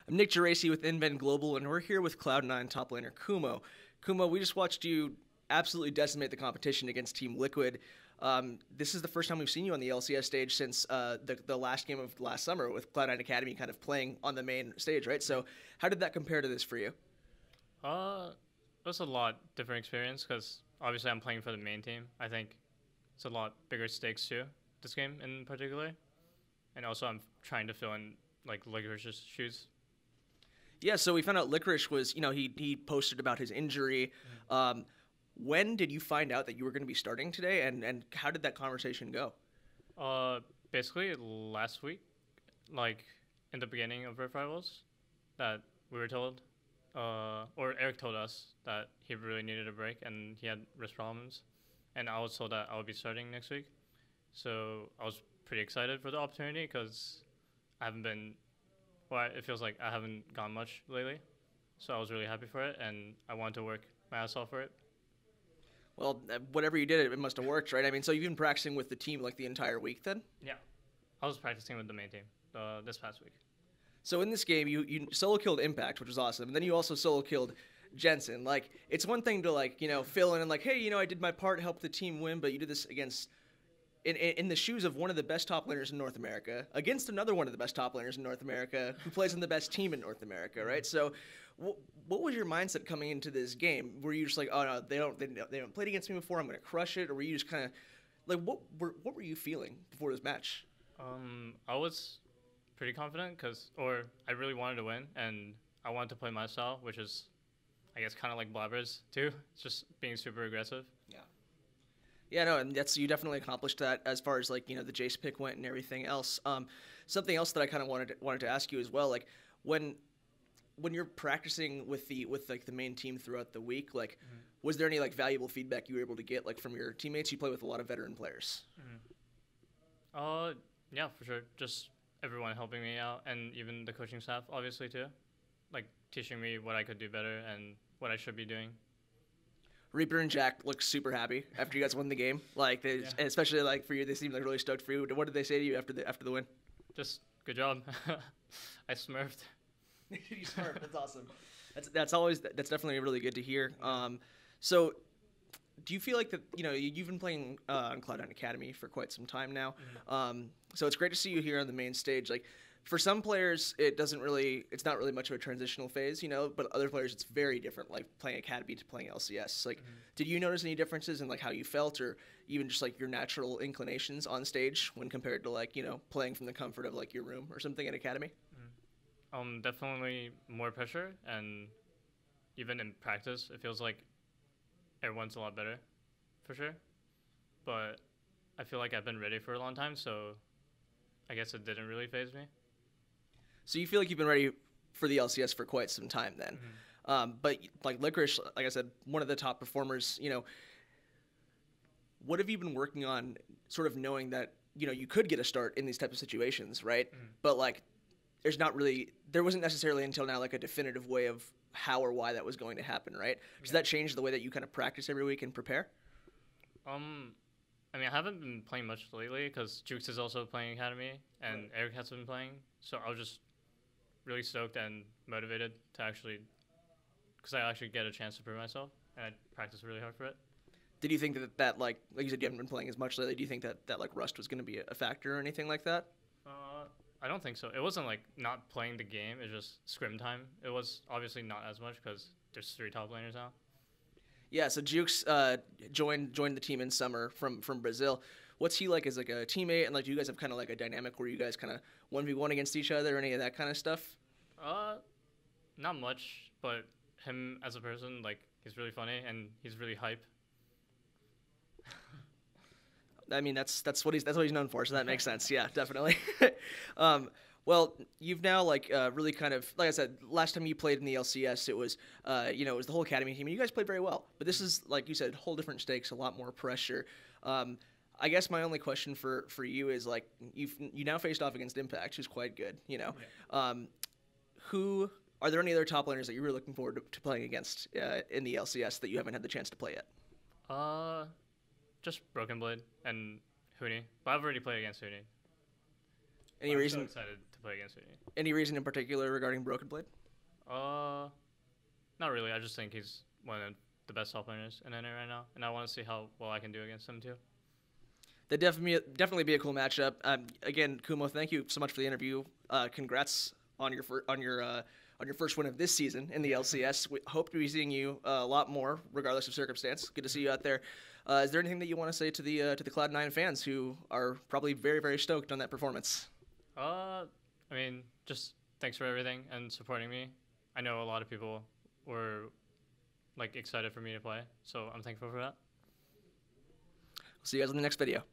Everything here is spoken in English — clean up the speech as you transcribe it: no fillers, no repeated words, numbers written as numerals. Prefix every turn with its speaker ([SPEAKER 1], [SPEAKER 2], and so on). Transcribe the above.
[SPEAKER 1] I'm Nick Geraci with InVen Global, and we're here with Cloud9 top laner Kumo. Kumo, we just watched you absolutely decimate the competition against Team Liquid. This is the first time we've seen you on the LCS stage since the last game of last summer with Cloud9 Academy kind of playing on the main stage, right? So how did that compare to this for you?
[SPEAKER 2] It was a lot different experience because obviously I'm playing for the main team. I think it's a lot bigger stakes too, this game in particular. And also I'm trying to fill in like Licorice's shoes.
[SPEAKER 1] Yeah, so we found out Licorice was, he posted about his injury. When did you find out that you were going to be starting today, and how did that conversation go?
[SPEAKER 2] Basically last week, like in the beginning of Rift Rivals, that we were told, or Eric told us that he really needed a break and he had wrist problems, and I was told that I would be starting next week. So I was pretty excited for the opportunity because I haven't been, it feels like I haven't gone much lately. So I was really happy for it, and I wanted to work my ass off for it.
[SPEAKER 1] Well, whatever you did, it must have worked, right? I mean, so you've been practicing with the team like the entire week then?
[SPEAKER 2] Yeah, I was practicing with the main team this past week.
[SPEAKER 1] So in this game, you solo killed Impact, which was awesome, and then you also solo killed Jensen. Like, it's one thing to fill in and like, hey, I did my part, help the team win, but you did this against in the shoes of one of the best top laners in North America against another one of the best top laners in North America who plays on the best team in North America, right? So what was your mindset coming into this game? Were you just like, oh no, they haven't played against me before, I'm going to crush it? Or were you just kind of like, what were you feeling before this match?
[SPEAKER 2] I was pretty confident or I really wanted to win, and I wanted to play my style, which is, I guess, kind of like Blabber's too. It's just being super aggressive.
[SPEAKER 1] Yeah. Yeah, no, and you definitely accomplished that as far as the Jace pick went and everything else. Something else that I kind of wanted to ask you as well, like when you're practicing with the main team throughout the week, was there any valuable feedback you were able to get from your teammates? You play with a lot of veteran players.
[SPEAKER 2] Yeah, for sure. Just everyone helping me out, and even the coaching staff, obviously too, like teaching me what I could do better and what I should be doing.
[SPEAKER 1] Reaper and Jack looked super happy after you guys won the game. Especially for you, they seemed really stoked for you. What did they say to you after the win?
[SPEAKER 2] Just good job. I smurfed.
[SPEAKER 1] You smurfed. That's awesome. That's definitely really good to hear. So, do you feel like that? You've been playing on Cloud9 Academy for quite some time now. So it's great to see you here on the main stage. For some players, it's not really much of a transitional phase, but other players, it's very different, like playing Academy to playing LCS. Did you notice any differences in how you felt, or even just your natural inclinations on stage when compared to playing from the comfort of your room or something at Academy?
[SPEAKER 2] Definitely more pressure, and even in practice, it feels like everyone's a lot better, for sure. But I feel like I've been ready for a long time, so I guess it didn't really faze me.
[SPEAKER 1] So you feel like you've been ready for the LCS for quite some time then. But Licorice, like I said, one of the top performers, what have you been working on sort of knowing that, you could get a start in these types of situations, right? But there wasn't necessarily until now a definitive way of how or why that was going to happen, right? Does that change the way that you kind of practice every week and prepare?
[SPEAKER 2] I mean, I haven't been playing much lately because Jukes is also playing Academy, and right. Eric has been playing, so I was just really stoked and motivated because I actually get a chance to prove myself, and I practice really hard for it.
[SPEAKER 1] Did you think that like you said, you haven't been playing as much lately? Do you think that rust was going to be a factor or anything like that?
[SPEAKER 2] I don't think so. It wasn't not playing the game. It's just scrim time. It was obviously not as much because there's 3 top laners now.
[SPEAKER 1] Yeah, so Jukes joined the team in summer from Brazil. What's he like as a teammate, and do you guys have kind of a dynamic where you guys kind of 1v1 against each other or any of that kind of stuff?
[SPEAKER 2] Not much, but him as a person, he's really funny and he's really hype.
[SPEAKER 1] I mean, that's what he's known for, so that makes sense. Yeah, definitely. Well, you've now really kind of, like I said, last time you played in the LCS, it was it was the whole Academy team, and you guys played very well. But this is, like you said, whole different stakes, a lot more pressure. I guess my only question for you is you now faced off against Impact, who's quite good. Yeah. Who are there any other top laners that you're really looking forward to playing against in the LCS that you haven't had the chance to play yet?
[SPEAKER 2] Just Broken Blade and Huni, but I've already played against Huni.
[SPEAKER 1] Any reason?
[SPEAKER 2] I'm so excited to play against me.
[SPEAKER 1] Any reason in particular regarding Broken Blade?
[SPEAKER 2] Not really. I just think he's one of the best top laners in NA right now, and I want to see how well I can do against him too.
[SPEAKER 1] That definitely be a cool matchup. Again, Kumo, thank you so much for the interview. Congrats on your first win of this season in the LCS. We hope to be seeing you a lot more, regardless of circumstance. Good to see you out there. Is there anything that you want to say to the Cloud9 fans who are probably very, very stoked on that performance?
[SPEAKER 2] I mean, just thanks for everything and supporting me. I know a lot of people were like excited for me to play, so I'm thankful for that.
[SPEAKER 1] See you guys in the next video.